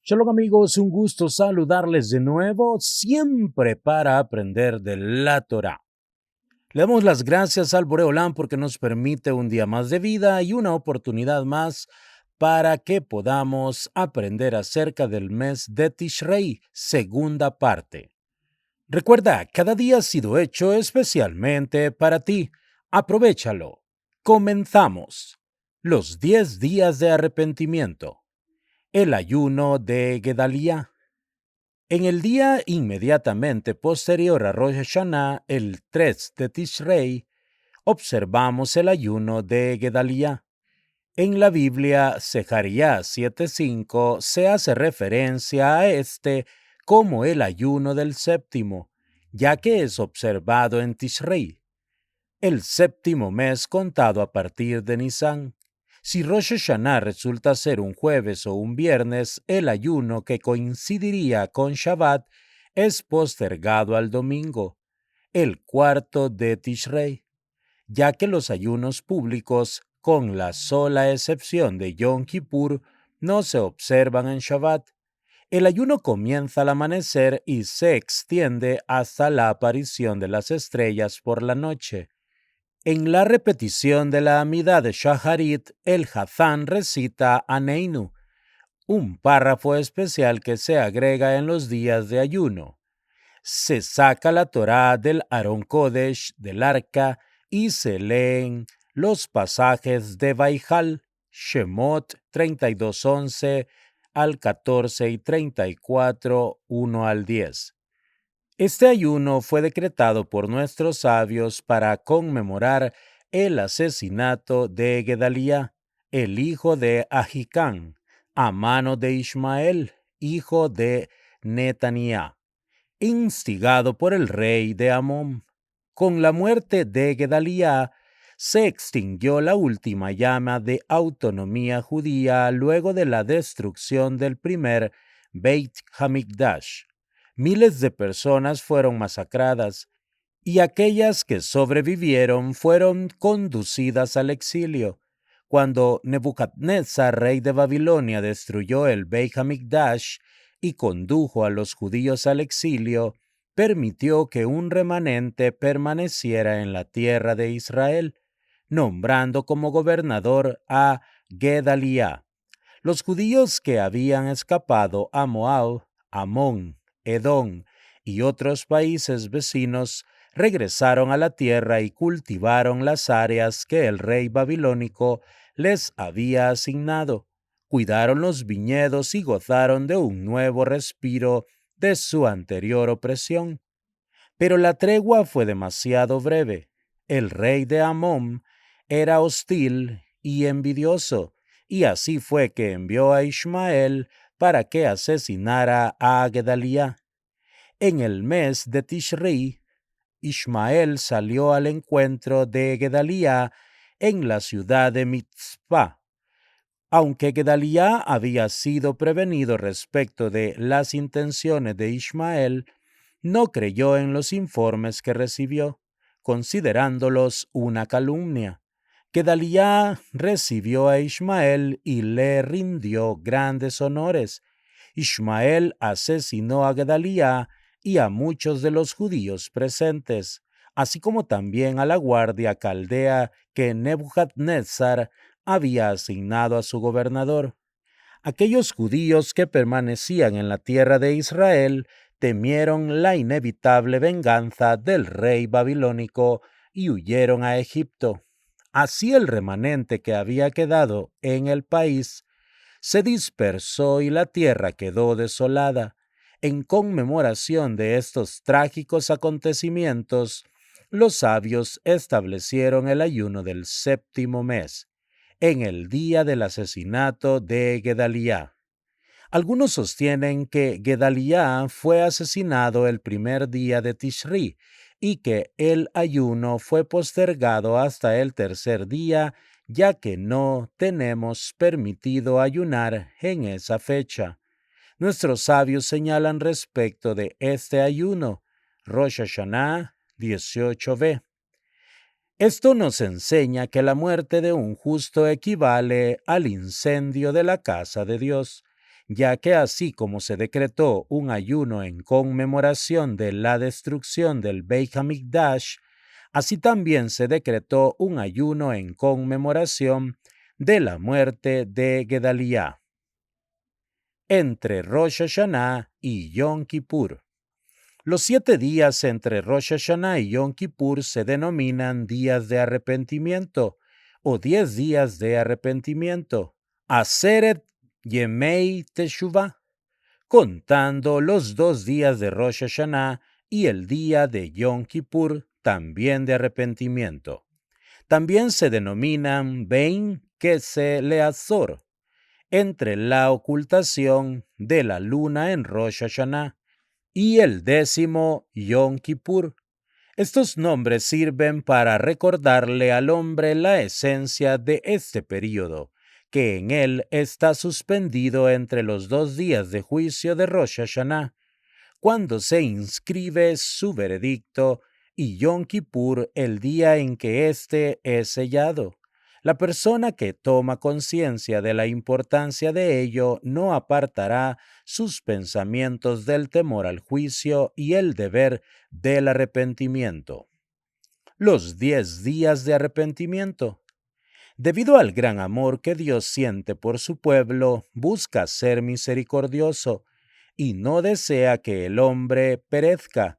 Shalom amigos, un gusto saludarles de nuevo, siempre para aprender de la Torá. Le damos las gracias al Boreolán porque nos permite un día más de vida y una oportunidad más para que podamos aprender acerca del mes de Tishrei, segunda parte. Recuerda, cada día ha sido hecho especialmente para ti. Aprovéchalo. Comenzamos. Los 10 días de arrepentimiento. El ayuno de Gedalía. En el día inmediatamente posterior a Rosh Hashanah, el 3 de Tishrei, observamos el ayuno de Gedalía. En la Biblia, Zacarías 7:5 se hace referencia a este como el ayuno del séptimo, ya que es observado en Tishrei, el séptimo mes contado a partir de Nisan. Si Rosh Hashanah resulta ser un jueves o un viernes, el ayuno que coincidiría con Shabbat es postergado al domingo, el cuarto de Tishrei, ya que los ayunos públicos, con la sola excepción de Yom Kippur, no se observan en Shabbat. El ayuno comienza al amanecer y se extiende hasta la aparición de las estrellas por la noche. En la repetición de la Amidá de Shaharit, el Hazán recita Aneinu, un párrafo especial que se agrega en los días de ayuno. Se saca la Torá del Aron Kodesh, del arca, y se leen los pasajes de Baijal, Shemot 32:11 al 14 y 34, 1 al 10. Este ayuno fue decretado por nuestros sabios para conmemorar el asesinato de Gedalía, el hijo de Ahicán, a mano de Ismael, hijo de Netaniah, instigado por el rey de Amón. Con la muerte de Gedalía, se extinguió la última llama de autonomía judía luego de la destrucción del primer Beit Hamikdash. Miles de personas fueron masacradas y aquellas que sobrevivieron fueron conducidas al exilio. Cuando Nebuchadnezzar, rey de Babilonia, destruyó el Beit Hamikdash y condujo a los judíos al exilio, permitió que un remanente permaneciera en la tierra de Israel, nombrando como gobernador a Gedalía. Los judíos que habían escapado a Moab, Amón, Edom y otros países vecinos regresaron a la tierra y cultivaron las áreas que el rey babilónico les había asignado. Cuidaron los viñedos y gozaron de un nuevo respiro de su anterior opresión. Pero la tregua fue demasiado breve. El rey de Amón era hostil y envidioso, y así fue que envió a Ismael para que asesinara a Gedalía. En el mes de Tishri, Ismael salió al encuentro de Gedalía en la ciudad de Mitzpah. Aunque Gedalía había sido prevenido respecto de las intenciones de Ismael, no creyó en los informes que recibió, considerándolos una calumnia. Gedalía recibió a Ismael y le rindió grandes honores. Ismael asesinó a Gedalía y a muchos de los judíos presentes, así como también a la guardia caldea que Nebuchadnezzar había asignado a su gobernador. Aquellos judíos que permanecían en la tierra de Israel temieron la inevitable venganza del rey babilónico y huyeron a Egipto. Así el remanente que había quedado en el país se dispersó y la tierra quedó desolada. En conmemoración de estos trágicos acontecimientos, los sabios establecieron el ayuno del séptimo mes, en el día del asesinato de Gedalía. Algunos sostienen que Gedalía fue asesinado el primer día de Tishri y que el ayuno fue postergado hasta el tercer día, ya que no tenemos permitido ayunar en esa fecha. Nuestros sabios señalan respecto de este ayuno, Rosh Hashanah 18b. Esto nos enseña que la muerte de un justo equivale al incendio de la casa de Dios, ya que así como se decretó un ayuno en conmemoración de la destrucción del Beit HaMikdash, así también se decretó un ayuno en conmemoración de la muerte de Gedaliah. Entre Rosh Hashanah y Yom Kippur. Los 7 días entre Rosh Hashanah y Yom Kippur se denominan días de arrepentimiento o 10 días de arrepentimiento, Aseret Yemei Teshuvah, contando los 2 días de Rosh Hashanah y el día de Yom Kippur, también de arrepentimiento. También se denominan Bein Kese Leazor, entre la ocultación de la luna en Rosh Hashanah y el 10º Yom Kippur. Estos nombres sirven para recordarle al hombre la esencia de este período, que en él está suspendido entre los 2 días de juicio de Rosh Hashanah, cuando se inscribe su veredicto, y Yom Kippur el día en que éste es sellado. La persona que toma conciencia de la importancia de ello no apartará sus pensamientos del temor al juicio y el deber del arrepentimiento. Los 10 días de arrepentimiento. Debido al gran amor que Dios siente por su pueblo, busca ser misericordioso y no desea que el hombre perezca,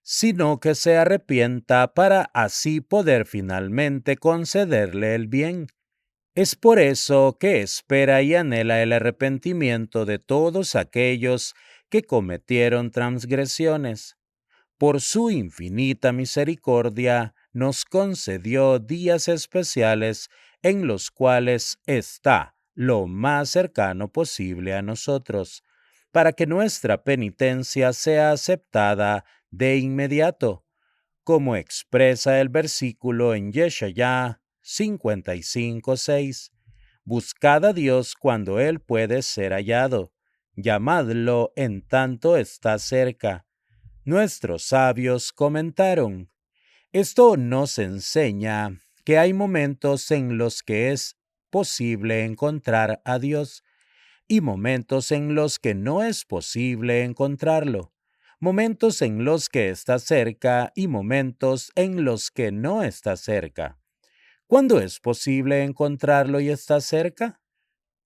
sino que se arrepienta para así poder finalmente concederle el bien. Es por eso que espera y anhela el arrepentimiento de todos aquellos que cometieron transgresiones. Por su infinita misericordia, nos concedió días especiales en los cuales está lo más cercano posible a nosotros, para que nuestra penitencia sea aceptada de inmediato, como expresa el versículo en Yeshayá 55:6. Buscad a Dios cuando Él puede ser hallado, llamadlo en tanto está cerca. Nuestros sabios comentaron: esto nos enseña que hay momentos en los que es posible encontrar a Dios y momentos en los que no es posible encontrarlo, momentos en los que está cerca y momentos en los que no está cerca. ¿Cuándo es posible encontrarlo y está cerca?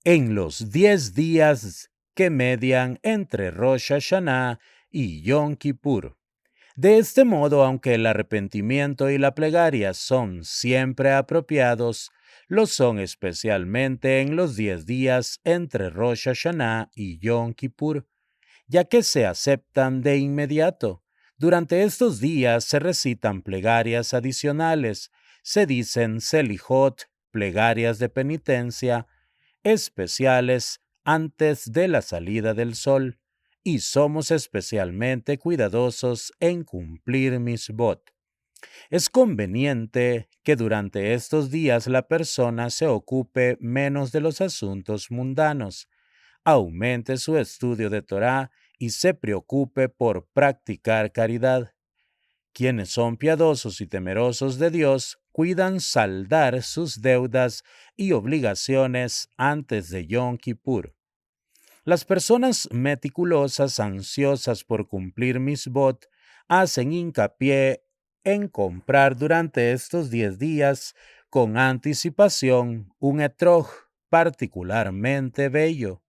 En los 10 días que median entre Rosh Hashanah y Yom Kippur. De este modo, aunque el arrepentimiento y la plegaria son siempre apropiados, lo son especialmente en los 10 días entre Rosh Hashanah y Yom Kippur, ya que se aceptan de inmediato. Durante estos días se recitan plegarias adicionales, se dicen selijot, plegarias de penitencia, especiales antes de la salida del sol, y somos especialmente cuidadosos en cumplir misbot. Es conveniente que durante estos días la persona se ocupe menos de los asuntos mundanos, aumente su estudio de Torá y se preocupe por practicar caridad. Quienes son piadosos y temerosos de Dios cuidan saldar sus deudas y obligaciones antes de Yom Kippur. Las personas meticulosas, ansiosas por cumplir misbot, hacen hincapié en comprar durante estos 10 días con anticipación un etrog particularmente bello.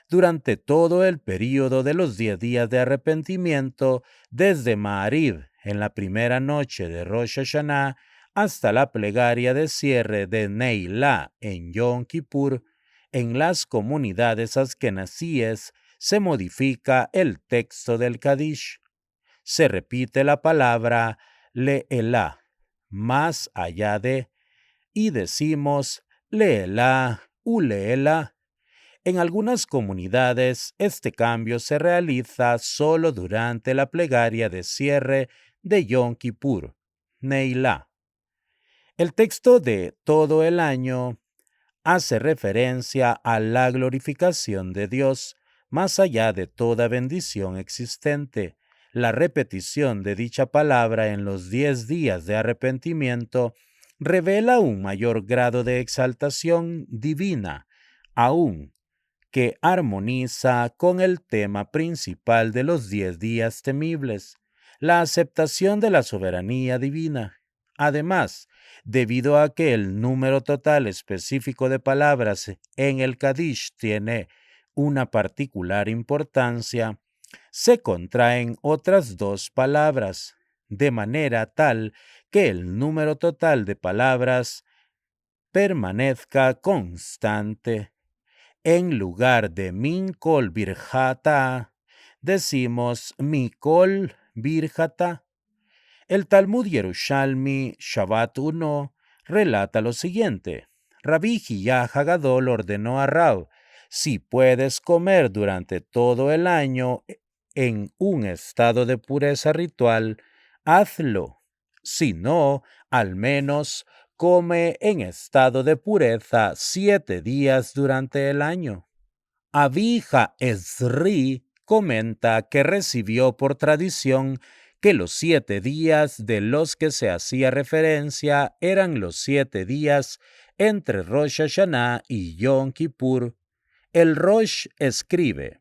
Durante todo el período de los 10 días de arrepentimiento, desde Ma'ariv, en la primera noche de Rosh Hashanah, hasta la plegaria de cierre de Neilá en Yom Kippur, en las comunidades askenazíes se modifica el texto del Kadish. Se repite la palabra Le'elá, más allá de, y decimos Le'elá, Ule'elá. En algunas comunidades, este cambio se realiza solo durante la plegaria de cierre de Yom Kippur, Neilá. El texto de todo el año hace referencia a la glorificación de Dios más allá de toda bendición existente. La repetición de dicha palabra en los 10 días de arrepentimiento revela un mayor grado de exaltación divina, aún que armoniza con el tema principal de los 10 días temibles, la aceptación de la soberanía divina. Además, debido a que el número total específico de palabras en el Kadish tiene una particular importancia, se contraen otras dos palabras, de manera tal que el número total de palabras permanezca constante. En lugar de Min Kol Birjata, decimos Mikol Birjata. El Talmud Yerushalmi Shabbat 1 relata lo siguiente. Rabbi Hiyá Hagadol ordenó a Rab: si puedes comer durante todo el año en un estado de pureza ritual, hazlo. Si no, al menos come en estado de pureza 7 días durante el año. Abija Ezri comenta que recibió por tradición que los 7 días de los que se hacía referencia eran los 7 días entre Rosh Hashanah y Yom Kippur. El Rosh escribe: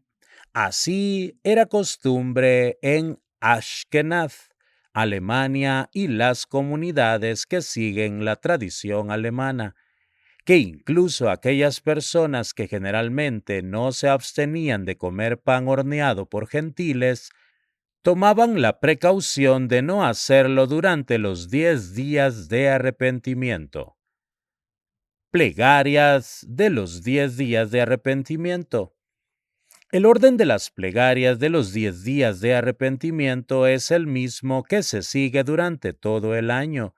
así era costumbre en Ashkenaz, Alemania y las comunidades que siguen la tradición alemana, que incluso aquellas personas que generalmente no se abstenían de comer pan horneado por gentiles, tomaban la precaución de no hacerlo durante los 10 días de arrepentimiento. Plegarias de los 10 días de arrepentimiento. El orden de las plegarias de los 10 días de arrepentimiento es el mismo que se sigue durante todo el año,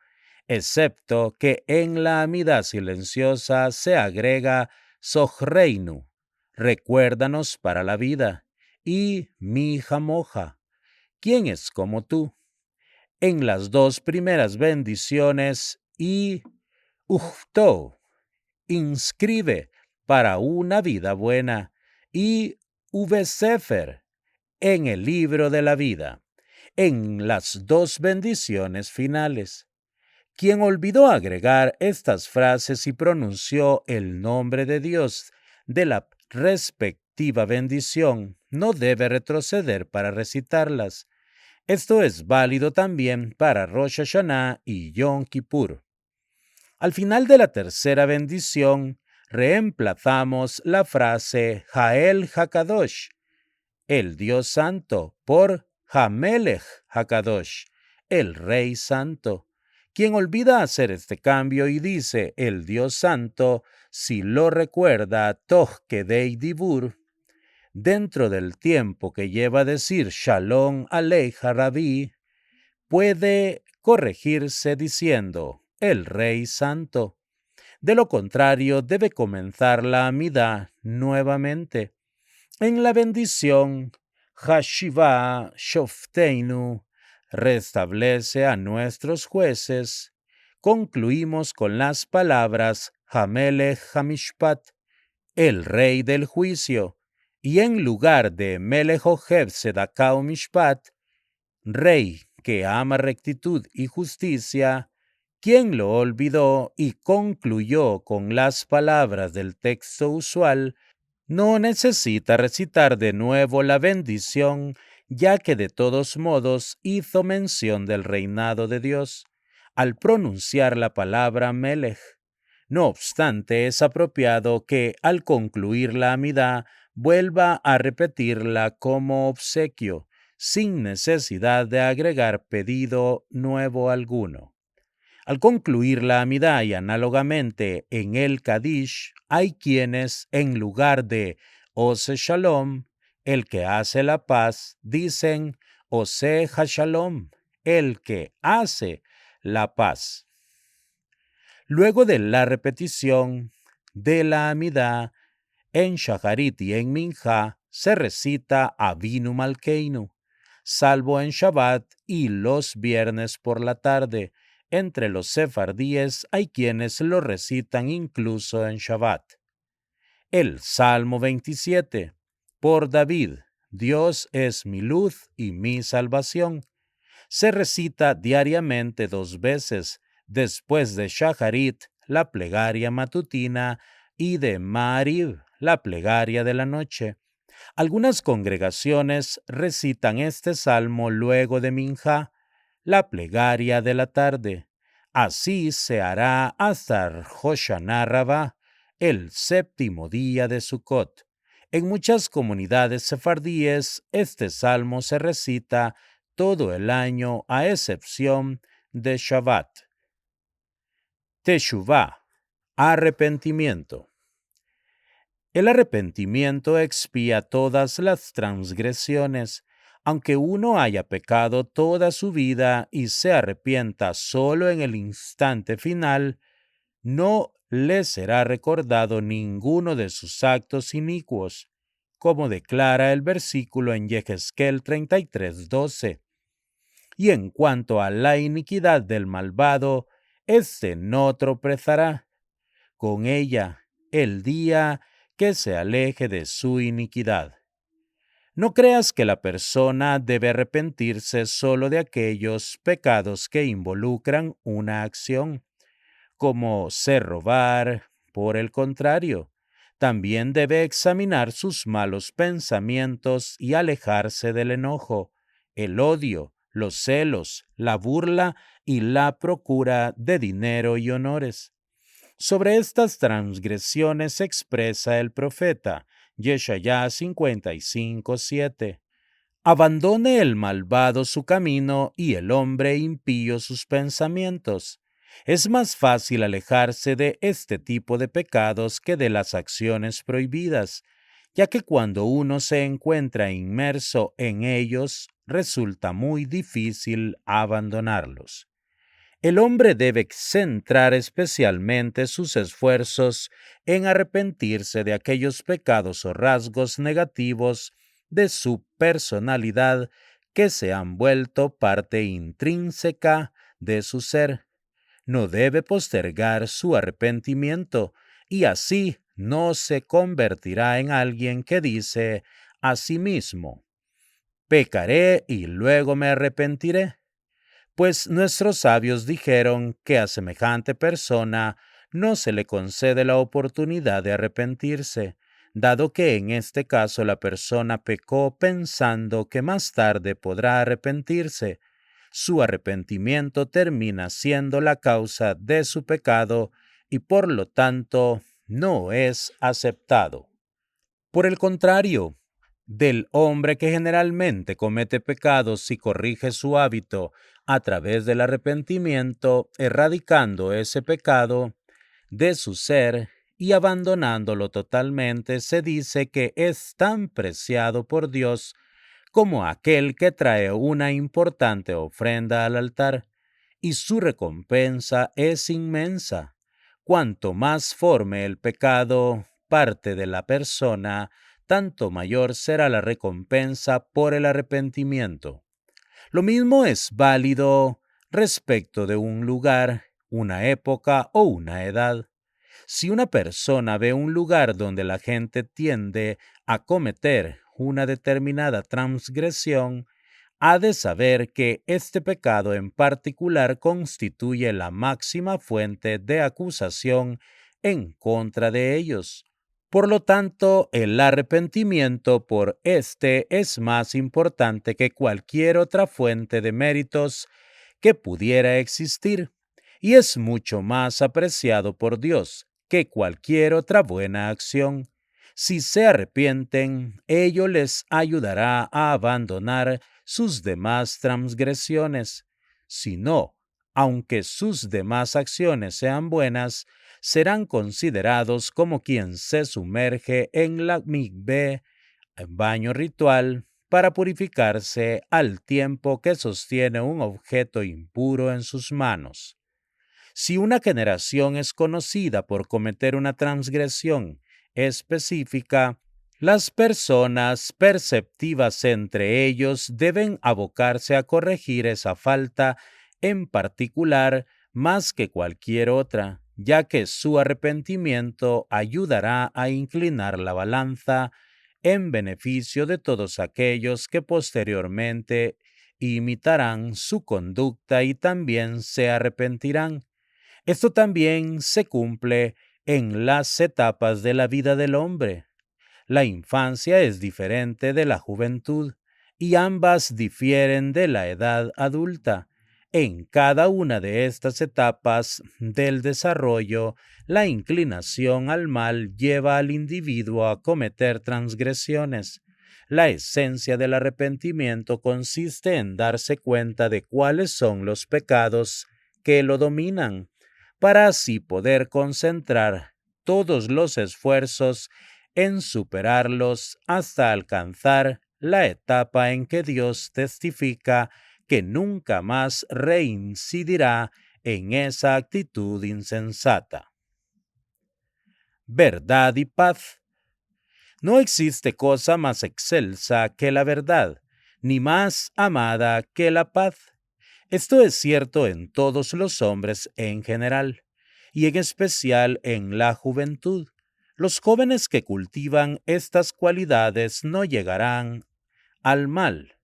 excepto que en la amida silenciosa se agrega Sohreinu, recuérdanos para la vida, y Mi Jamoja, ¿quién es como tú? En las dos primeras bendiciones y Ujto, inscribe para una vida buena, y Uvesefer, en el libro de la vida, en las dos bendiciones finales. Quien olvidó agregar estas frases y pronunció el nombre de Dios de la respectiva bendición no debe retroceder para recitarlas. Esto es válido también para Rosh Hashanah y Yom Kippur. Al final de la tercera bendición, reemplazamos la frase Jael Hakadosh, el Dios Santo, por Hamelech Hakadosh, el Rey Santo. Quien olvida hacer este cambio y dice el Dios Santo, si lo recuerda Toch Kedei Dibur, dentro del tiempo que lleva a decir Shalom Aleja Rabí, puede corregirse diciendo el Rey Santo. De lo contrario, debe comenzar la amidá nuevamente. En la bendición, Hashiva Shofteinu, restablece a nuestros jueces, concluimos con las palabras Hamelech Hamishpat, el rey del juicio, y en lugar de Melech Ohev Tzedakah Mishpat, rey que ama rectitud y justicia, quien lo olvidó y concluyó con las palabras del texto usual, no necesita recitar de nuevo la bendición, ya que de todos modos hizo mención del reinado de Dios al pronunciar la palabra Melech. No obstante, es apropiado que al concluir la amidá vuelva a repetirla como obsequio, sin necesidad de agregar pedido nuevo alguno. Al concluir la amidá y análogamente en el Kadish, hay quienes, en lugar de Ose Shalom, el que hace la paz, dicen Ose Hashalom, el que hace la paz. Luego de la repetición de la amidá, en Shacharit y en Minjá se recita Avinu Malkeinu, salvo en Shabbat y los viernes por la tarde. Entre los sefardíes hay quienes lo recitan incluso en Shabbat. El Salmo 27, por David, Dios es mi luz y mi salvación, se recita diariamente 2 veces, después de Shacharit, la plegaria matutina, y de Ma'ariv, la plegaria de la noche. Algunas congregaciones recitan este salmo luego de Minjá, la plegaria de la tarde. Así se hará hasta Hoshana Rabbah, el séptimo día de Sukkot. En muchas comunidades sefardíes, este salmo se recita todo el año a excepción de Shabbat. Teshuvah, arrepentimiento. El arrepentimiento expía todas las transgresiones. Aunque uno haya pecado toda su vida y se arrepienta solo en el instante final, no le será recordado ninguno de sus actos inicuos, como declara el versículo en Yehezkel 33:12. Y en cuanto a la iniquidad del malvado, éste no tropezará con ella el día que se aleje de su iniquidad. No creas que la persona debe arrepentirse solo de aquellos pecados que involucran una acción, como ser robar. Por el contrario, también debe examinar sus malos pensamientos y alejarse del enojo, el odio, los celos, la burla y la procura de dinero y honores. Sobre estas transgresiones expresa el profeta Yeshayá 55:7. Abandone el malvado su camino y el hombre impío sus pensamientos. Es más fácil alejarse de este tipo de pecados que de las acciones prohibidas, ya que cuando uno se encuentra inmerso en ellos, resulta muy difícil abandonarlos. El hombre debe centrar especialmente sus esfuerzos en arrepentirse de aquellos pecados o rasgos negativos de su personalidad que se han vuelto parte intrínseca de su ser. No debe postergar su arrepentimiento y así no se convertirá en alguien que dice a sí mismo, pecaré y luego me arrepentiré. Pues nuestros sabios dijeron que a semejante persona no se le concede la oportunidad de arrepentirse, dado que en este caso la persona pecó pensando que más tarde podrá arrepentirse. Su arrepentimiento termina siendo la causa de su pecado y por lo tanto no es aceptado. Por el contrario, del hombre que generalmente comete pecados y corrige su hábito a través del arrepentimiento, erradicando ese pecado de su ser y abandonándolo totalmente, se dice que es tan preciado por Dios como aquel que trae una importante ofrenda al altar, y su recompensa es inmensa. Cuanto más forme el pecado parte de la persona, tanto mayor será la recompensa por el arrepentimiento. Lo mismo es válido respecto de un lugar, una época o una edad. Si una persona ve un lugar donde la gente tiende a cometer una determinada transgresión, ha de saber que este pecado en particular constituye la máxima fuente de acusación en contra de ellos. Por lo tanto, el arrepentimiento por este es más importante que cualquier otra fuente de méritos que pudiera existir, y es mucho más apreciado por Dios que cualquier otra buena acción. Si se arrepienten, ello les ayudará a abandonar sus demás transgresiones. Si no, aunque sus demás acciones sean buenas, serán considerados como quien se sumerge en la mikveh, baño ritual, para purificarse al tiempo que sostiene un objeto impuro en sus manos. Si una generación es conocida por cometer una transgresión específica, las personas perceptivas entre ellos deben abocarse a corregir esa falta en particular más que cualquier otra, ya que su arrepentimiento ayudará a inclinar la balanza en beneficio de todos aquellos que posteriormente imitarán su conducta y también se arrepentirán. Esto también se cumple en las etapas de la vida del hombre. La infancia es diferente de la juventud y ambas difieren de la edad adulta. En cada una de estas etapas del desarrollo, la inclinación al mal lleva al individuo a cometer transgresiones. La esencia del arrepentimiento consiste en darse cuenta de cuáles son los pecados que lo dominan, para así poder concentrar todos los esfuerzos en superarlos hasta alcanzar la etapa en que Dios testifica que nunca más reincidirá en esa actitud insensata. Verdad y paz. No existe cosa más excelsa que la verdad, ni más amada que la paz. Esto es cierto en todos los hombres en general, y en especial en la juventud. Los jóvenes que cultivan estas cualidades no llegarán al mal.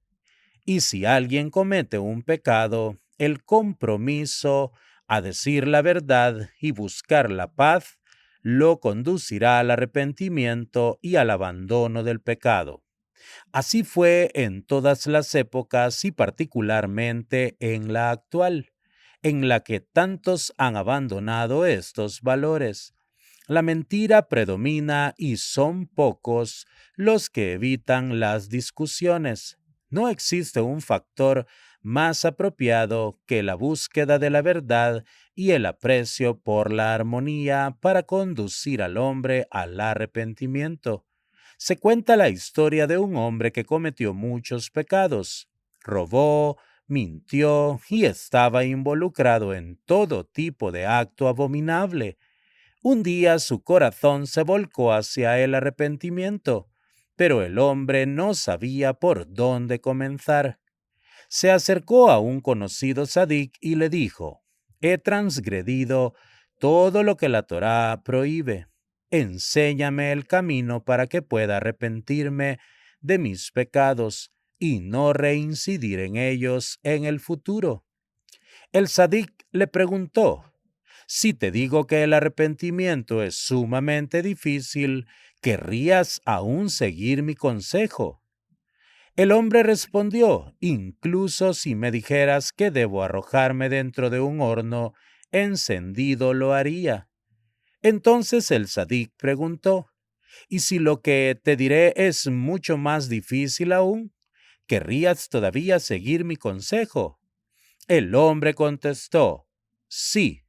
Y si alguien comete un pecado, el compromiso a decir la verdad y buscar la paz lo conducirá al arrepentimiento y al abandono del pecado. Así fue en todas las épocas y particularmente en la actual, en la que tantos han abandonado estos valores. La mentira predomina y son pocos los que evitan las discusiones. No existe un factor más apropiado que la búsqueda de la verdad y el aprecio por la armonía para conducir al hombre al arrepentimiento. Se cuenta la historia de un hombre que cometió muchos pecados. Robó, mintió y estaba involucrado en todo tipo de acto abominable. Un día su corazón se volcó hacia el arrepentimiento, pero el hombre no sabía por dónde comenzar. Se acercó a un conocido sadik y le dijo: «He transgredido todo lo que la Torá prohíbe. Enséñame el camino para que pueda arrepentirme de mis pecados y no reincidir en ellos en el futuro». El sadik le preguntó: «Si te digo que el arrepentimiento es sumamente difícil, ¿querrías aún seguir mi consejo?». El hombre respondió: «Incluso si me dijeras que debo arrojarme dentro de un horno encendido, lo haría». Entonces el sadik preguntó: «¿Y si lo que te diré es mucho más difícil aún? ¿Querrías todavía seguir mi consejo?». El hombre contestó: «Sí».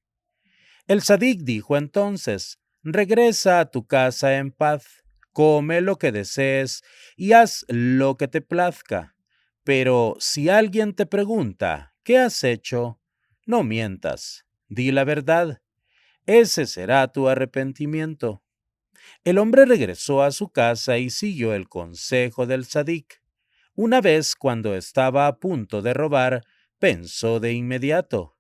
El sadik dijo entonces: «Regresa a tu casa en paz, come lo que desees y haz lo que te plazca. Pero si alguien te pregunta: ¿qué has hecho?, no mientas, di la verdad. Ese será tu arrepentimiento». El hombre regresó a su casa y siguió el consejo del sadik. Una vez, cuando estaba a punto de robar, pensó de inmediato: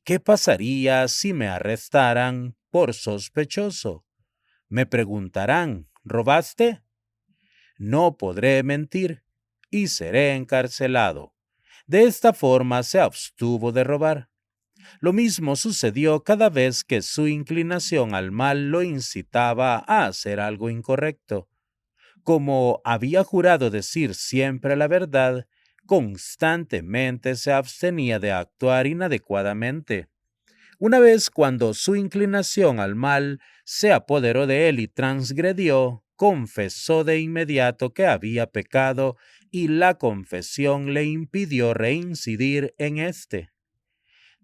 «¿Qué pasaría si me arrestaran por sospechoso? Me preguntarán: ¿robaste? No podré mentir y seré encarcelado». De esta forma se abstuvo de robar. Lo mismo sucedió cada vez que su inclinación al mal lo incitaba a hacer algo incorrecto. Como había jurado decir siempre la verdad, constantemente se abstenía de actuar inadecuadamente. Una vez, cuando su inclinación al mal se apoderó de él y transgredió, confesó de inmediato que había pecado y la confesión le impidió reincidir en éste.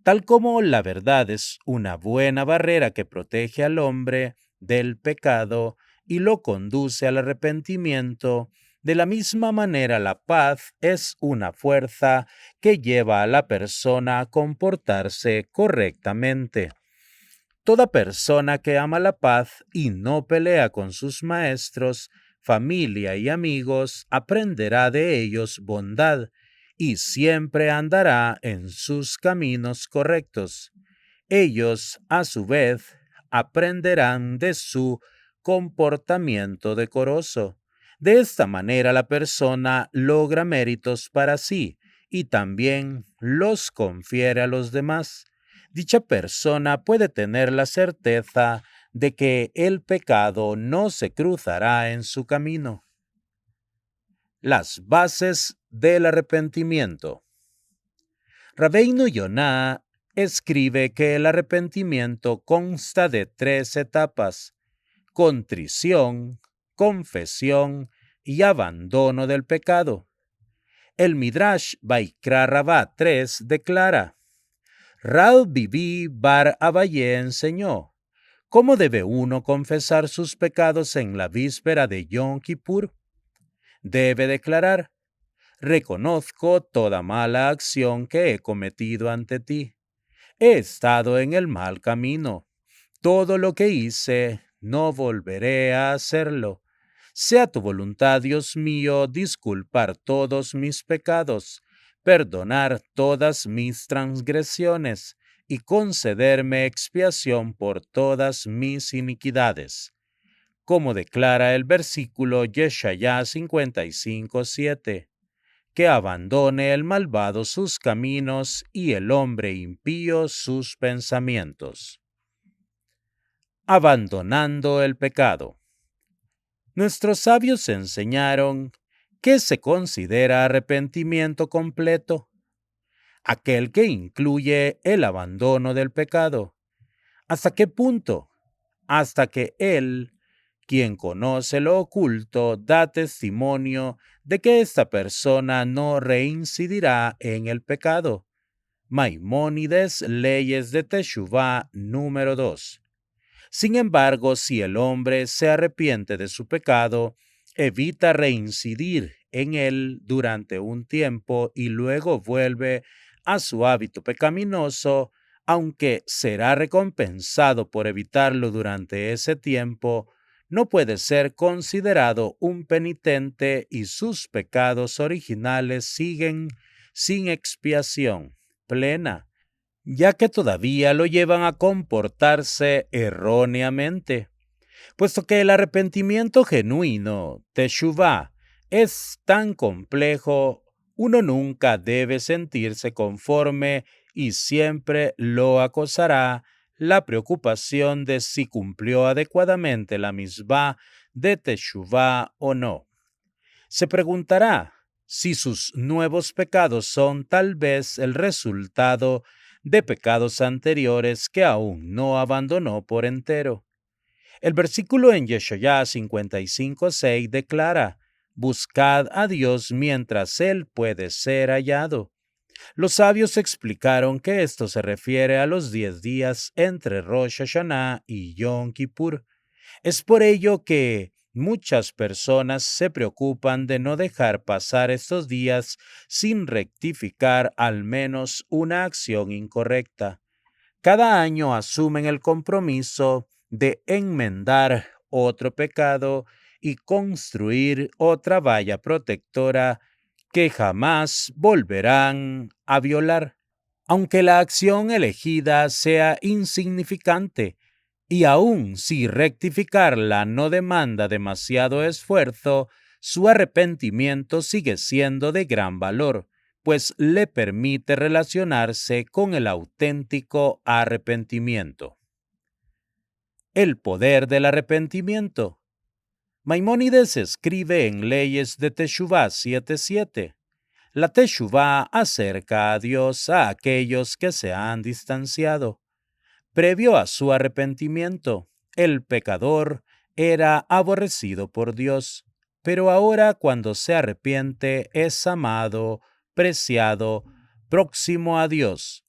Tal como la verdad es una buena barrera que protege al hombre del pecado y lo conduce al arrepentimiento, de la misma manera la paz es una fuerza que lleva a la persona a comportarse correctamente. Toda persona que ama la paz y no pelea con sus maestros, familia y amigos aprenderá de ellos bondad y siempre andará en sus caminos correctos. Ellos, a su vez, aprenderán de su comportamiento decoroso. De esta manera la persona logra méritos para sí y también los confiere a los demás. Dicha persona puede tener la certeza de que el pecado no se cruzará en su camino. Las bases del arrepentimiento. Rabbeinu Yonah escribe que el arrepentimiento consta de 3 etapas: contrición, confesión y abandono del pecado. El Midrash Vaikra Rabá 3 declara: Rab Bibi Bar Abaye enseñó: ¿cómo debe uno confesar sus pecados en la víspera de Yom Kippur? Debe declarar: reconozco toda mala acción que he cometido ante ti. He estado en el mal camino. Todo lo que hice, no volveré a hacerlo. Sea tu voluntad, Dios mío, disculpar todos mis pecados, perdonar todas mis transgresiones y concederme expiación por todas mis iniquidades. Como declara el versículo Yeshayá 55:7, que abandone el malvado sus caminos y el hombre impío sus pensamientos. Abandonando el pecado. Nuestros sabios enseñaron que se considera arrepentimiento completo, aquel que incluye el abandono del pecado. ¿Hasta qué punto? Hasta que Él, quien conoce lo oculto, da testimonio de que esta persona no reincidirá en el pecado. Maimónides, Leyes de Teshuvá, número 2. Sin embargo, si el hombre se arrepiente de su pecado, evita reincidir en él durante un tiempo y luego vuelve a su hábito pecaminoso, aunque será recompensado por evitarlo durante ese tiempo, no puede ser considerado un penitente y sus pecados originales siguen sin expiación plena, ya que todavía lo llevan a comportarse erróneamente. Puesto que el arrepentimiento genuino, teshuvá, es tan complejo, uno nunca debe sentirse conforme y siempre lo acosará la preocupación de si cumplió adecuadamente la misbah de teshuvá o no. Se preguntará si sus nuevos pecados son tal vez el resultado de pecados anteriores que aún no abandonó por entero. El versículo en Yeshayá 55:6 declara: buscad a Dios mientras Él puede ser hallado. Los sabios explicaron que esto se refiere a los 10 días entre Rosh Hashanah y Yom Kippur. Es por ello que muchas personas se preocupan de no dejar pasar estos días sin rectificar al menos una acción incorrecta. Cada año asumen el compromiso de enmendar otro pecado y construir otra valla protectora que jamás volverán a violar. Aunque la acción elegida sea insignificante, y aun si rectificarla no demanda demasiado esfuerzo, su arrepentimiento sigue siendo de gran valor, pues le permite relacionarse con el auténtico arrepentimiento. El poder del arrepentimiento. Maimónides escribe en Leyes de Teshuvá 7:7. La Teshuvá acerca a Dios a aquellos que se han distanciado. Previo a su arrepentimiento, el pecador era aborrecido por Dios, pero ahora cuando se arrepiente es amado, preciado, próximo a Dios,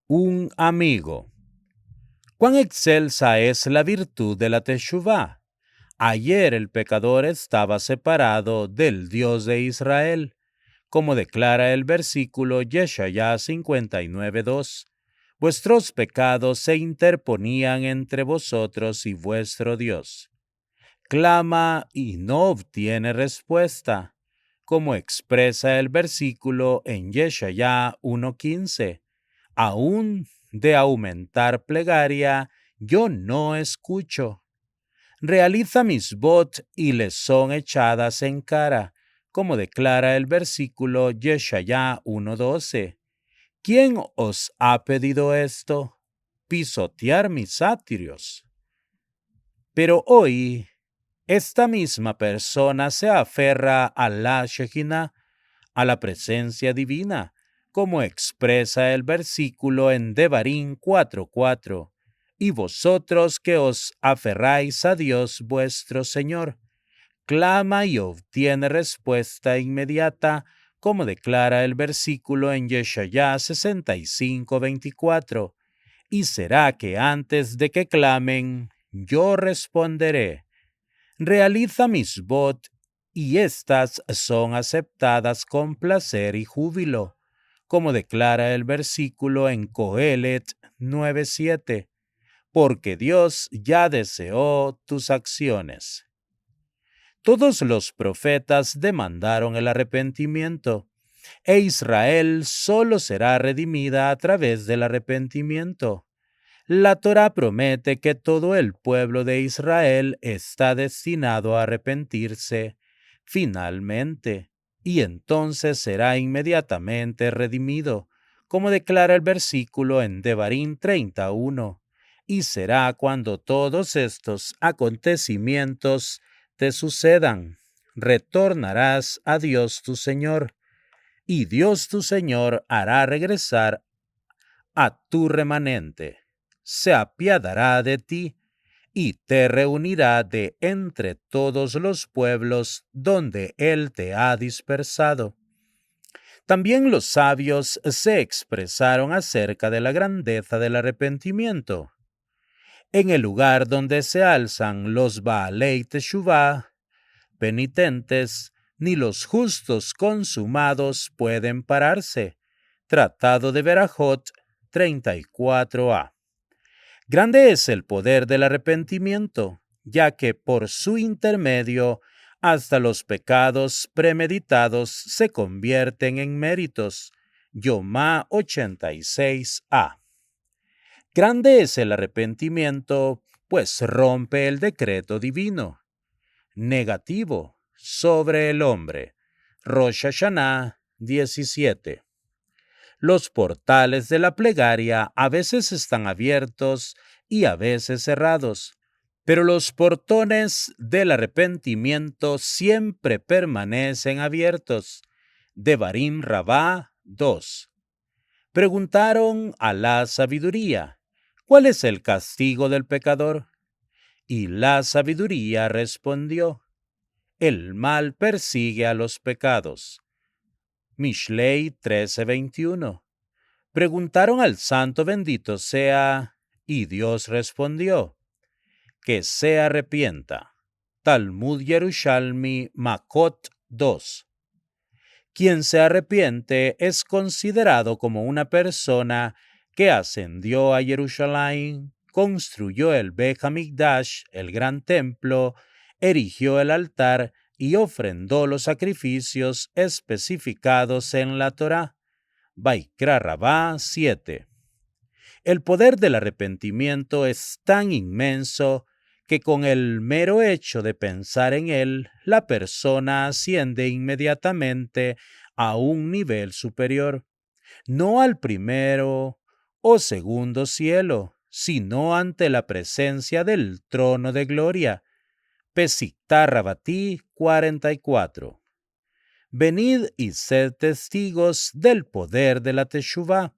un amigo. ¿Cuán excelsa es la virtud de la Teshuvá? Ayer el pecador estaba separado del Dios de Israel, como declara el versículo Yeshayá 59:2. Vuestros pecados se interponían entre vosotros y vuestro Dios. Clama y no obtiene respuesta, como expresa el versículo en Yeshayá 1:15. Aún de aumentar plegaria, yo no escucho. Realiza misbot y les son echadas en cara, como declara el versículo Yeshayá 1:12. ¿Quién os ha pedido esto? Pisotear mis atrios. Pero hoy, esta misma persona se aferra a la Shejinah, a la presencia divina, como expresa el versículo en Devarim 4:4. Y vosotros que os aferráis a Dios vuestro Señor, clama y obtiene respuesta inmediata, como declara el versículo en Yeshayá 65:24. Y será que antes de que clamen, yo responderé. Realiza misbot, y éstas son aceptadas con placer y júbilo, como declara el versículo en Coelet 9:7, porque Dios ya deseó tus acciones. Todos los profetas demandaron el arrepentimiento, e Israel solo será redimida a través del arrepentimiento. La Torá promete que todo el pueblo de Israel está destinado a arrepentirse finalmente, y entonces será inmediatamente redimido, como declara el versículo en Devarim 31, y será cuando todos estos acontecimientos te sucedan. Retornarás a Dios tu Señor, y Dios tu Señor hará regresar a tu remanente, se apiadará de ti y te reunirá de entre todos los pueblos donde Él te ha dispersado. También los sabios se expresaron acerca de la grandeza del arrepentimiento. En el lugar donde se alzan los Baalei Teshuvah, penitentes, ni los justos consumados pueden pararse. Tratado de Berajot 34a. Grande es el poder del arrepentimiento, ya que por su intermedio hasta los pecados premeditados se convierten en méritos. Yomá 86a. Grande es el arrepentimiento, pues rompe el decreto divino. Negativo sobre el hombre. Rosh Hashanah 17. Los portales de la plegaria a veces están abiertos y a veces cerrados, pero los portones del arrepentimiento siempre permanecen abiertos. Devarim Rabá 2. Preguntaron a la sabiduría, ¿cuál es el castigo del pecador? Y la sabiduría respondió, el mal persigue a los pecados. Mishlei 13:21. Preguntaron al santo bendito sea, y Dios respondió, que se arrepienta. Talmud Yerushalmi Makot 2. Quien se arrepiente es considerado como una persona que ascendió a Jerusalén, construyó el Beit HaMikdash, el gran templo, erigió el altar y ofrendó los sacrificios especificados en la Torá. Vaikra Rabá 7. El poder del arrepentimiento es tan inmenso que con el mero hecho de pensar en él, la persona asciende inmediatamente a un nivel superior, no al primero o segundo cielo, sino ante la presencia del trono de gloria. Pesictá Rabatí 44. Venid y sed testigos del poder de la Teshuvá,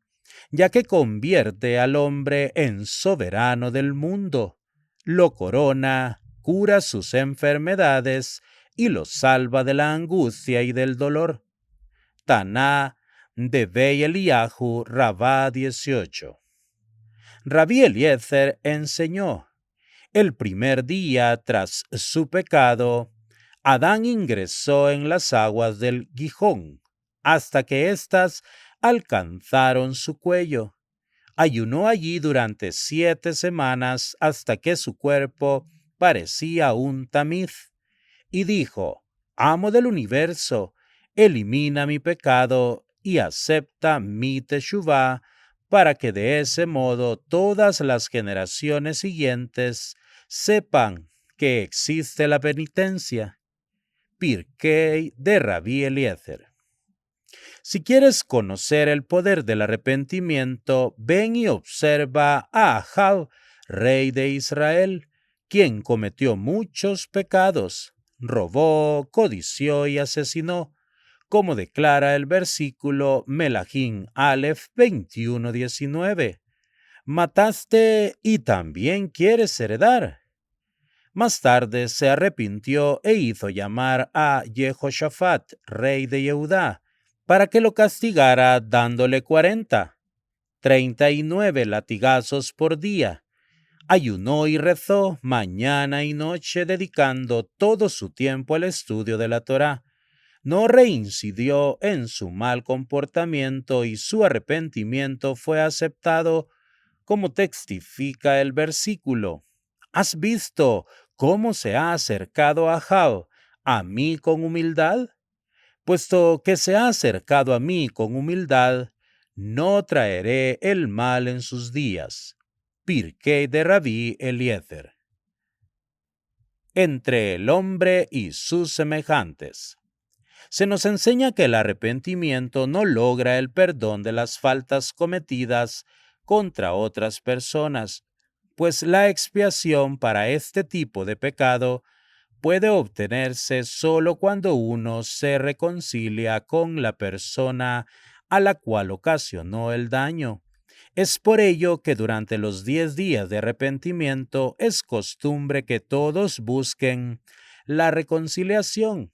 ya que convierte al hombre en soberano del mundo, lo corona, cura sus enfermedades y lo salva de la angustia y del dolor. Taná de Bey Eliyahu Rabá 18. Rabí Eliezer enseñó, el primer día tras su pecado, Adán ingresó en las aguas del Gijón, hasta que éstas alcanzaron su cuello. Ayunó allí durante 7 semanas hasta que su cuerpo parecía un tamiz, y dijo, Amo del universo, elimina mi pecado y acepta mi teshuvá, para que de ese modo todas las generaciones siguientes sepan que existe la penitencia. Pirkei de Rabí Eliezer. Si quieres conocer el poder del arrepentimiento, ven y observa a Ahab, rey de Israel, quien cometió muchos pecados, robó, codició y asesinó, como declara el versículo Melahim Aleph 21:19. Mataste y también quieres heredar. Más tarde se arrepintió e hizo llamar a Jehoshafat, rey de Judá, para que lo castigara dándole 39 latigazos por día. Ayunó y rezó mañana y noche, dedicando todo su tiempo al estudio de la Torá. No reincidió en su mal comportamiento y su arrepentimiento fue aceptado, como testifica el versículo. ¿Has visto cómo se ha acercado Ahab a mí con humildad? Puesto que se ha acercado a mí con humildad, no traeré el mal en sus días. Pirkei de Rabí Eliezer. Entre el hombre y sus semejantes. Se nos enseña que el arrepentimiento no logra el perdón de las faltas cometidas contra otras personas, pues la expiación para este tipo de pecado puede obtenerse solo cuando uno se reconcilia con la persona a la cual ocasionó el daño. Es por ello que durante los 10 días de arrepentimiento es costumbre que todos busquen la reconciliación,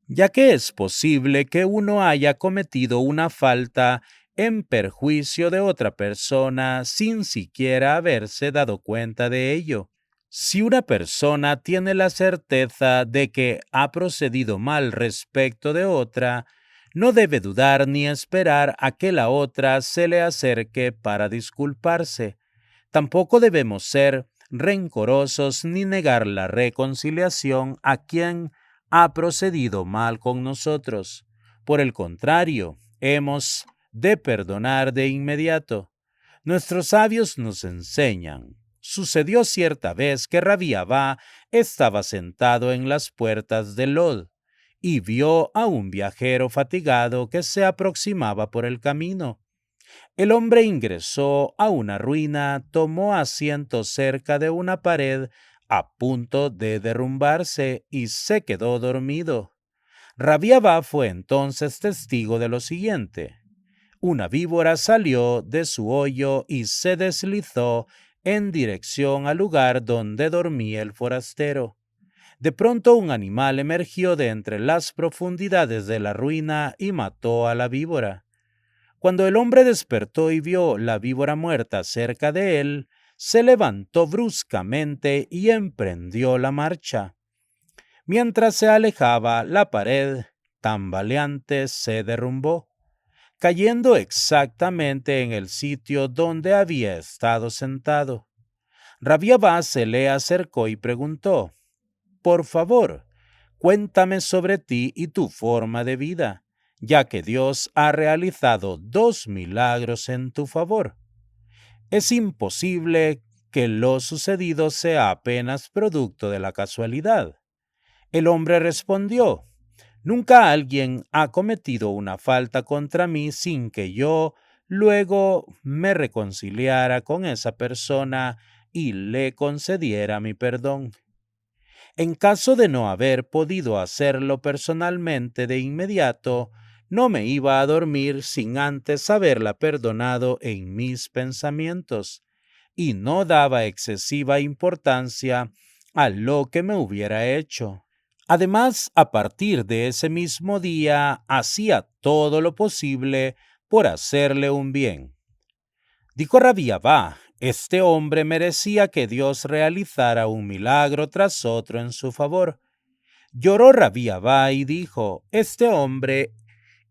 ya que es posible que uno haya cometido una falta en perjuicio de otra persona sin siquiera haberse dado cuenta de ello. Si una persona tiene la certeza de que ha procedido mal respecto de otra, no debe dudar ni esperar a que la otra se le acerque para disculparse. Tampoco debemos ser rencorosos ni negar la reconciliación a quien ha procedido mal con nosotros. Por el contrario, hemos de perdonar de inmediato. Nuestros sabios nos enseñan. Sucedió cierta vez que Rabí Abba estaba sentado en las puertas de Lod y vio a un viajero fatigado que se aproximaba por el camino. El hombre ingresó a una ruina, tomó asiento cerca de una pared a punto de derrumbarse y se quedó dormido. Rabí Abba fue entonces testigo de lo siguiente. Una víbora salió de su hoyo y se deslizó en dirección al lugar donde dormía el forastero. De pronto un animal emergió de entre las profundidades de la ruina y mató a la víbora. Cuando el hombre despertó y vio la víbora muerta cerca de él, se levantó bruscamente y emprendió la marcha. Mientras se alejaba, la pared, tambaleante, se derrumbó, cayendo exactamente en el sitio donde había estado sentado. Rabí Abba se le acercó y preguntó: «Por favor, cuéntame sobre ti y tu forma de vida, ya que Dios ha realizado 2 milagros en tu favor. Es imposible que lo sucedido sea apenas producto de la casualidad». El hombre respondió: «Nunca alguien ha cometido una falta contra mí sin que yo luego me reconciliara con esa persona y le concediera mi perdón. En caso de no haber podido hacerlo personalmente de inmediato, no me iba a dormir sin antes haberla perdonado en mis pensamientos, y no daba excesiva importancia a lo que me hubiera hecho. Además, a partir de ese mismo día, hacía todo lo posible por hacerle un bien». Dijo Rabí Abba: «Este hombre merecía que Dios realizara un milagro tras otro en su favor». Lloró Rabí Abba y dijo: «Este hombre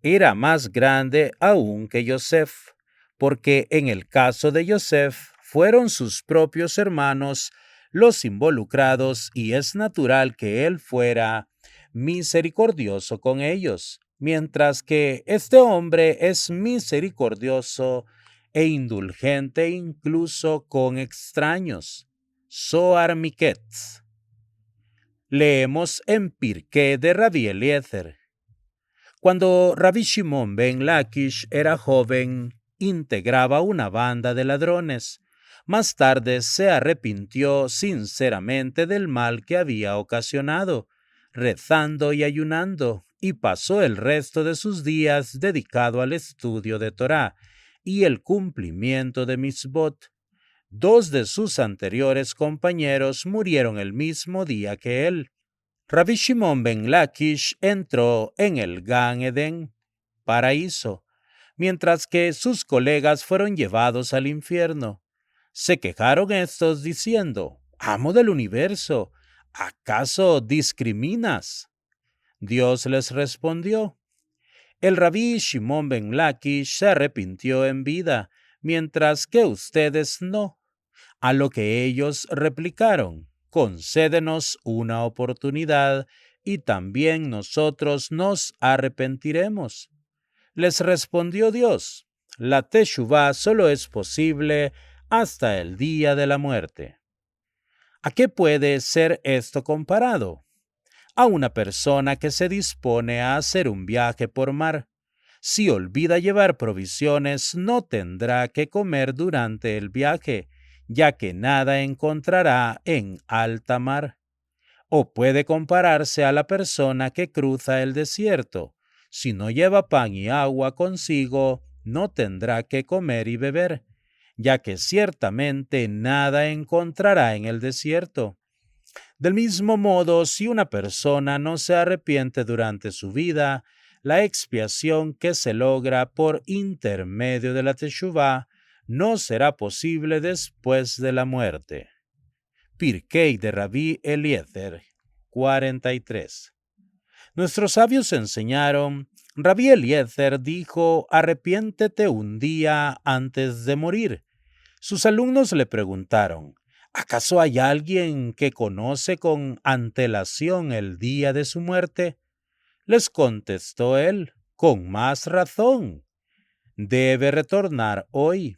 era más grande aún que Yosef, porque en el caso de Yosef fueron sus propios hermanos los involucrados y es natural que él fuera misericordioso con ellos, mientras que este hombre es misericordioso e indulgente incluso con extraños». Zohar Miketz. Leemos en Pirkei de Rabí Eliezer. Cuando Rabbi Shimon ben Lakish era joven, integraba una banda de ladrones. Más tarde se arrepintió sinceramente del mal que había ocasionado, rezando y ayunando, y pasó el resto de sus días dedicado al estudio de Torá y el cumplimiento de Mitzvot. Dos de sus anteriores compañeros murieron el mismo día que él. Rabbi Shimon ben Lakish entró en el Gan Eden, paraíso, mientras que sus colegas fueron llevados al infierno. Se quejaron estos diciendo: Amo del universo, ¿acaso discriminas? Dios les respondió: el rabí Shimon ben Lakish se arrepintió en vida, mientras que ustedes no. A lo que ellos replicaron: concédenos una oportunidad y también nosotros nos arrepentiremos. Les respondió Dios: la teshuvá solo es posible hasta el día de la muerte. ¿A qué puede ser esto comparado? A una persona que se dispone a hacer un viaje por mar. Si olvida llevar provisiones, no tendrá que comer durante el viaje, ya que nada encontrará en alta mar. O puede compararse a la persona que cruza el desierto. Si no lleva pan y agua consigo, no tendrá que comer y beber, ya que ciertamente nada encontrará en el desierto. Del mismo modo, si una persona no se arrepiente durante su vida, la expiación que se logra por intermedio de la teshuvá no será posible después de la muerte. Pirkei de Rabí Eliezer 43. Nuestros sabios enseñaron: Rabí Eliezer dijo: arrepiéntete un día antes de morir. Sus alumnos le preguntaron: ¿acaso hay alguien que conoce con antelación el día de su muerte? Les contestó él: con más razón, debe retornar hoy,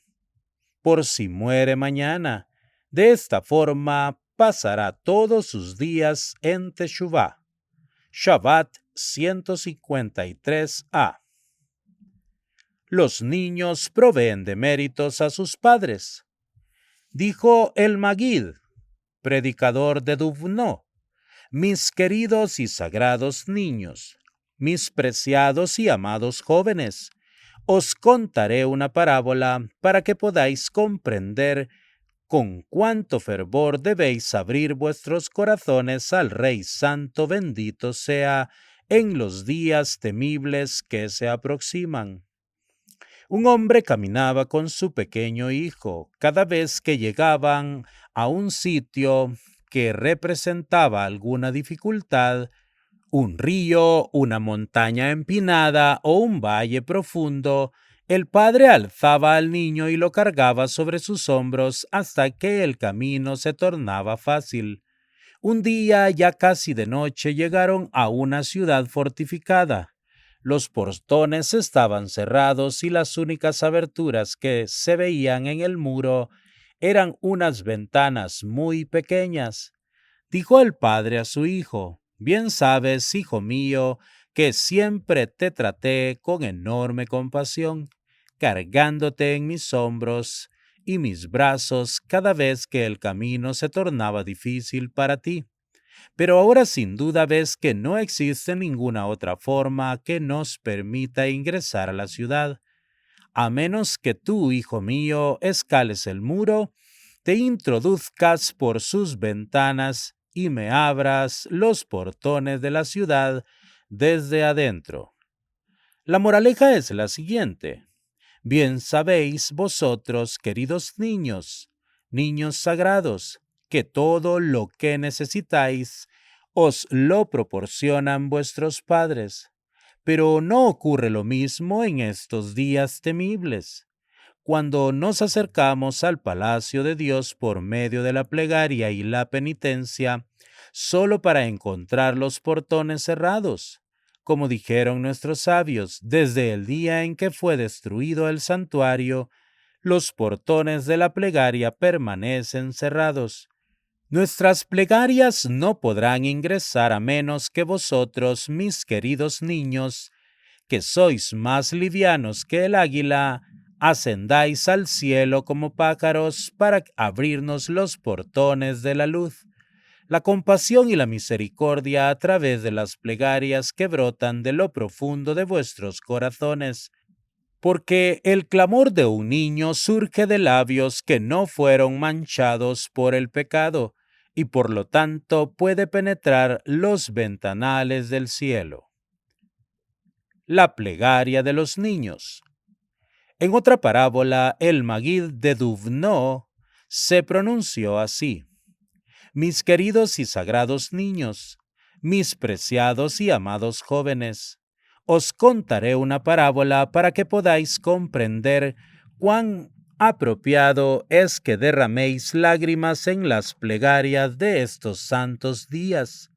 por si muere mañana. De esta forma pasará todos sus días en Teshuvá. Shabbat 153a. Los niños proveen de méritos a sus padres. Dijo el Magid, predicador de Dubno: mis queridos y sagrados niños, mis preciados y amados jóvenes, os contaré una parábola para que podáis comprender con cuánto fervor debéis abrir vuestros corazones al Rey Santo, bendito sea, en los días temibles que se aproximan. Un hombre caminaba con su pequeño hijo. Cada vez que llegaban a un sitio que representaba alguna dificultad, un río, una montaña empinada o un valle profundo, el padre alzaba al niño y lo cargaba sobre sus hombros hasta que el camino se tornaba fácil. Un día, ya casi de noche, llegaron a una ciudad fortificada. Los portones estaban cerrados y las únicas aberturas que se veían en el muro eran unas ventanas muy pequeñas. Dijo el padre a su hijo: bien sabes, hijo mío, que siempre te traté con enorme compasión, cargándote en mis hombros y mis brazos cada vez que el camino se tornaba difícil para ti. Pero ahora sin duda ves que no existe ninguna otra forma que nos permita ingresar a la ciudad. A menos que tú, hijo mío, escales el muro, te introduzcas por sus ventanas y me abras los portones de la ciudad desde adentro. La moraleja es la siguiente: bien sabéis vosotros, queridos niños, niños sagrados, que todo lo que necesitáis os lo proporcionan vuestros padres. Pero no ocurre lo mismo en estos días temibles. Cuando nos acercamos al palacio de Dios por medio de la plegaria y la penitencia, solo para encontrar los portones cerrados. Como dijeron nuestros sabios, desde el día en que fue destruido el santuario, los portones de la plegaria permanecen cerrados. Nuestras plegarias no podrán ingresar a menos que vosotros, mis queridos niños, que sois más livianos que el águila, ascendáis al cielo como pájaros para abrirnos los portones de la luz, la compasión y la misericordia a través de las plegarias que brotan de lo profundo de vuestros corazones, porque el clamor de un niño surge de labios que no fueron manchados por el pecado, y por lo tanto puede penetrar los ventanales del cielo. La plegaria de los niños. En otra parábola, el Maguid de Duvno se pronunció así: Mis queridos y sagrados niños, mis preciados y amados jóvenes, os contaré una parábola para que podáis comprender cuán apropiado es que derraméis lágrimas en las plegarias de estos santos días.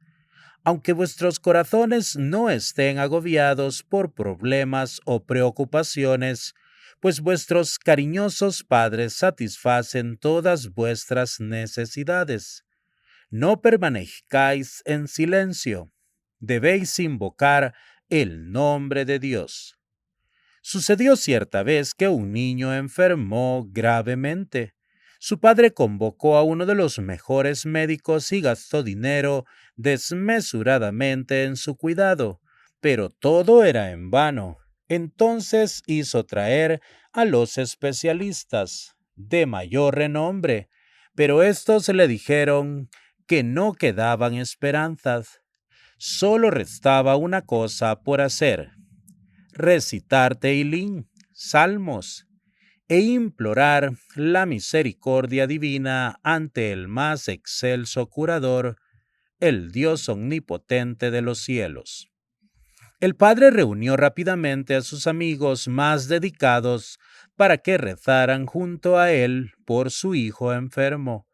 Aunque vuestros corazones no estén agobiados por problemas o preocupaciones, pues vuestros cariñosos padres satisfacen todas vuestras necesidades. No permanezcáis en silencio. Debéis invocar el nombre de Dios. Sucedió cierta vez que un niño enfermó gravemente. Su padre convocó a uno de los mejores médicos y gastó dinero desmesuradamente en su cuidado, pero todo era en vano. Entonces hizo traer a los especialistas de mayor renombre, pero estos le dijeron que no quedaban esperanzas. Solo restaba una cosa por hacer: recitar Teilín, salmos, e implorar la misericordia divina ante el más excelso curador, el Dios omnipotente de los cielos. El padre reunió rápidamente a sus amigos más dedicados para que rezaran junto a él por su hijo enfermo.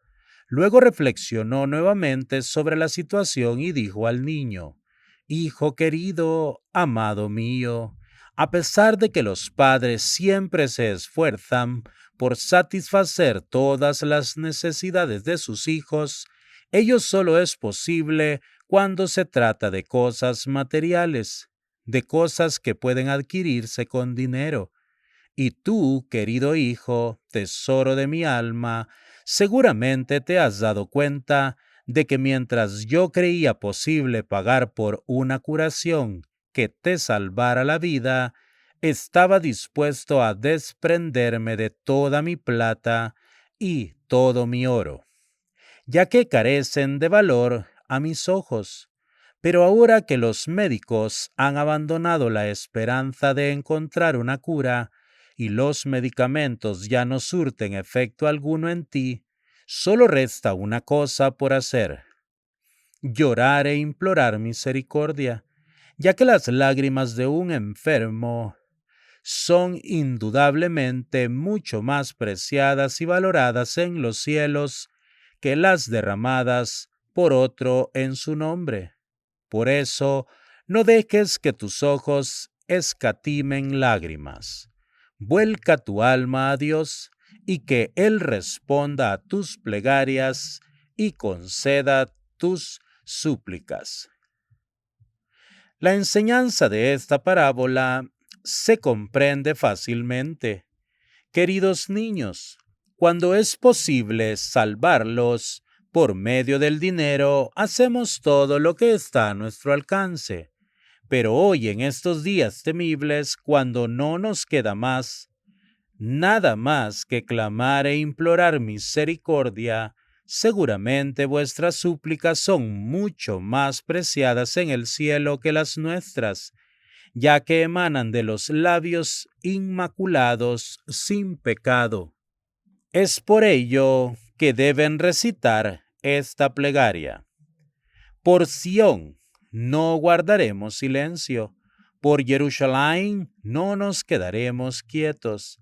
Luego reflexionó nuevamente sobre la situación y dijo al niño: Hijo querido, amado mío, a pesar de que los padres siempre se esfuerzan por satisfacer todas las necesidades de sus hijos, ello solo es posible cuando se trata de cosas materiales, de cosas que pueden adquirirse con dinero. Y tú, querido hijo, tesoro de mi alma, seguramente te has dado cuenta de que mientras yo creía posible pagar por una curación que te salvara la vida, estaba dispuesto a desprenderme de toda mi plata y todo mi oro, ya que carecen de valor a mis ojos. Pero ahora que los médicos han abandonado la esperanza de encontrar una cura y los medicamentos ya no surten efecto alguno en ti, solo resta una cosa por hacer: llorar e implorar misericordia, ya que las lágrimas de un enfermo son indudablemente mucho más preciadas y valoradas en los cielos que las derramadas por otro en su nombre. Por eso, no dejes que tus ojos escatimen lágrimas. Vuelca tu alma a Dios y que Él responda a tus plegarias y conceda tus súplicas. La enseñanza de esta parábola se comprende fácilmente. Queridos niños, cuando es posible salvarlos por medio del dinero, hacemos todo lo que está a nuestro alcance. Pero hoy, en estos días temibles, cuando no nos queda nada más que clamar e implorar misericordia, seguramente vuestras súplicas son mucho más preciadas en el cielo que las nuestras, ya que emanan de los labios inmaculados sin pecado. Es por ello que deben recitar esta plegaria. Por Sión no guardaremos silencio, por Jerusalén no nos quedaremos quietos.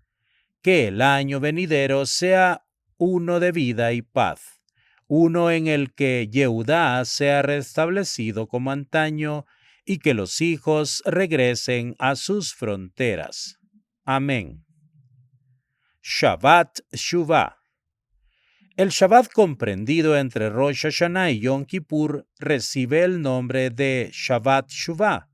Que el año venidero sea uno de vida y paz, uno en el que Yehudá sea restablecido como antaño y que los hijos regresen a sus fronteras. Amén. Shabbat Shuvah. El Shabbat comprendido entre Rosh Hashanah y Yom Kippur recibe el nombre de Shabbat Shuvah,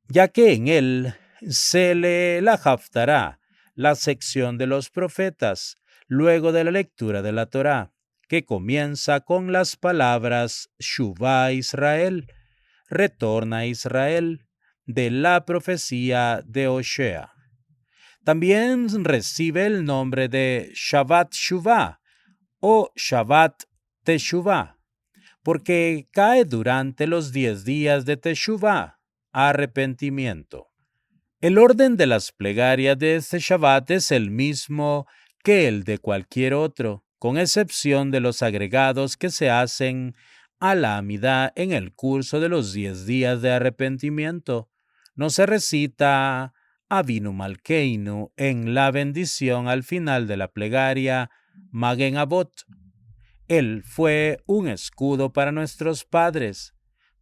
ya que en él se lee la Haftará, la sección de los profetas, luego de la lectura de la Torá, que comienza con las palabras Shuvá Israel, retorna Israel, de la profecía de Osea. También recibe el nombre de Shabbat Shuvá o Shabbat Teshuvá, porque cae durante los 10 días de Teshuvá, arrepentimiento. El orden de las plegarias de este Shabbat es el mismo que el de cualquier otro, con excepción de los agregados que se hacen a la Amidá en el curso de los 10 días de arrepentimiento. No se recita Avinu Malkeinu en la bendición al final de la plegaria Magen Avot. Él fue un escudo para nuestros padres,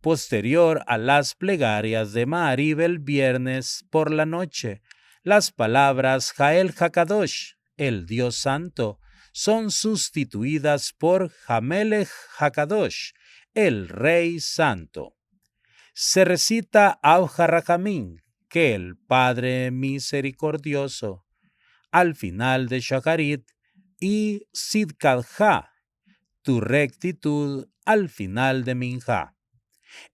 posterior a las plegarias de Maariv el viernes por la noche. Las palabras Jael Hakadosh, el Dios Santo, son sustituidas por Hamelech Hakadosh, el Rey Santo. Se recita Av HaRachamim, que el Padre Misericordioso, al final de Shacharit, y Sidkadja, tu rectitud, al final de Minjá.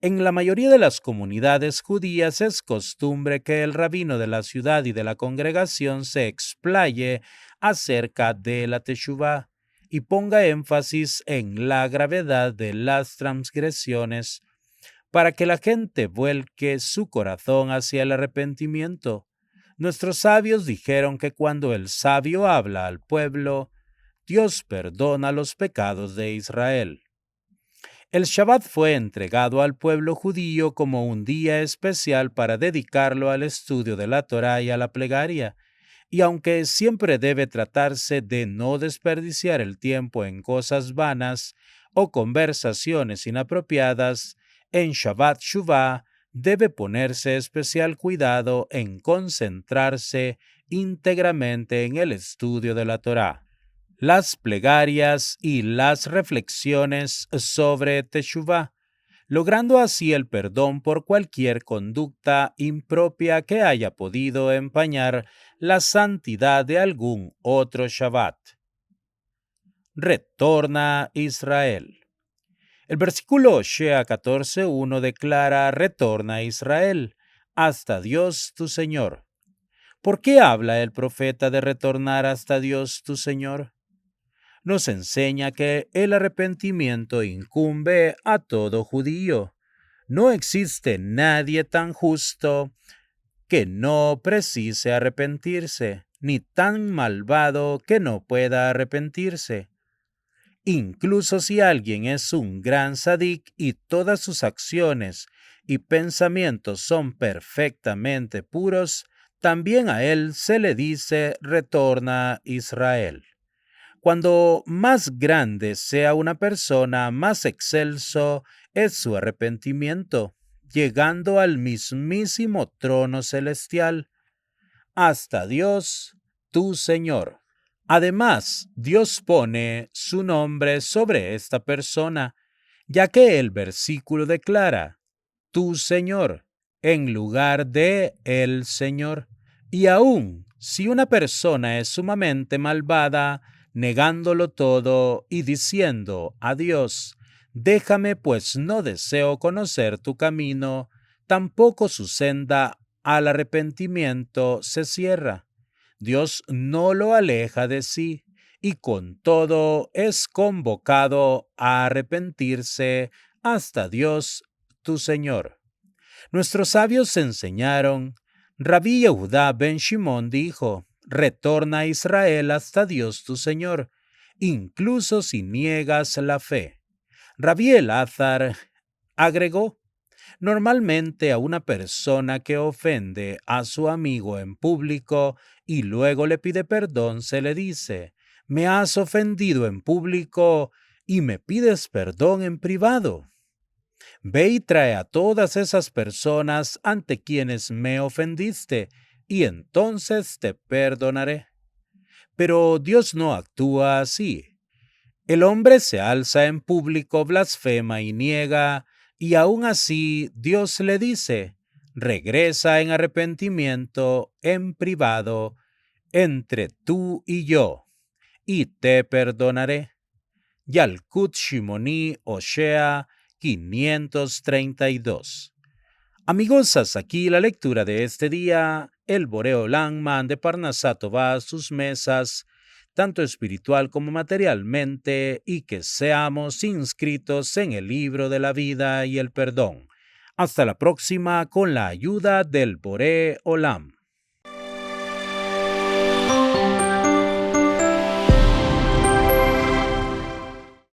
En la mayoría de las comunidades judías es costumbre que el rabino de la ciudad y de la congregación se explaye acerca de la Teshuvá y ponga énfasis en la gravedad de las transgresiones para que la gente vuelque su corazón hacia el arrepentimiento. Nuestros sabios dijeron que cuando el sabio habla al pueblo, Dios perdona los pecados de Israel. El Shabbat fue entregado al pueblo judío como un día especial para dedicarlo al estudio de la Torá y a la plegaria, y aunque siempre debe tratarse de no desperdiciar el tiempo en cosas vanas o conversaciones inapropiadas, en Shabbat Shuvá debe ponerse especial cuidado en concentrarse íntegramente en el estudio de la Torá. Las plegarias y las reflexiones sobre Teshuvá, logrando así el perdón por cualquier conducta impropia que haya podido empañar la santidad de algún otro Shabbat. Retorna Israel. El versículo Osea 14:1 declara: retorna Israel, hasta Dios tu Señor. ¿Por qué habla el profeta de retornar hasta Dios tu Señor? Nos enseña que el arrepentimiento incumbe a todo judío. No existe nadie tan justo que no precise arrepentirse, ni tan malvado que no pueda arrepentirse. Incluso si alguien es un gran sadik y todas sus acciones y pensamientos son perfectamente puros, también a él se le dice retorna Israel. Cuando más grande sea una persona, más excelso es su arrepentimiento, llegando al mismísimo trono celestial, hasta Dios, tu Señor. Además, Dios pone su nombre sobre esta persona, ya que el versículo declara, tu Señor, en lugar de el Señor. Y aun si una persona es sumamente malvada, negándolo todo y diciendo a Dios, déjame pues no deseo conocer tu camino, tampoco su senda al arrepentimiento se cierra. Dios no lo aleja de sí y con todo es convocado a arrepentirse hasta Dios tu Señor. Nuestros sabios enseñaron, Rabí Yehudá ben Shimón dijo, retorna a Israel hasta Dios tu Señor, incluso si niegas la fe. Rabí Elazar agregó, normalmente a una persona que ofende a su amigo en público y luego le pide perdón se le dice, me has ofendido en público y me pides perdón en privado. Ve y trae a todas esas personas ante quienes me ofendiste, y entonces te perdonaré. Pero Dios no actúa así. El hombre se alza en público, blasfema y niega, y aún así Dios le dice, regresa en arrepentimiento en privado, entre tú y yo, y te perdonaré. Yalkut Shimoni Oshea 532. Amigos, hasta aquí la lectura de este día. El Boreolán mande Parnasá Tová a sus mesas, tanto espiritual como materialmente, y que seamos inscritos en el libro de la vida y el perdón. Hasta la próxima con la ayuda del Boreolam.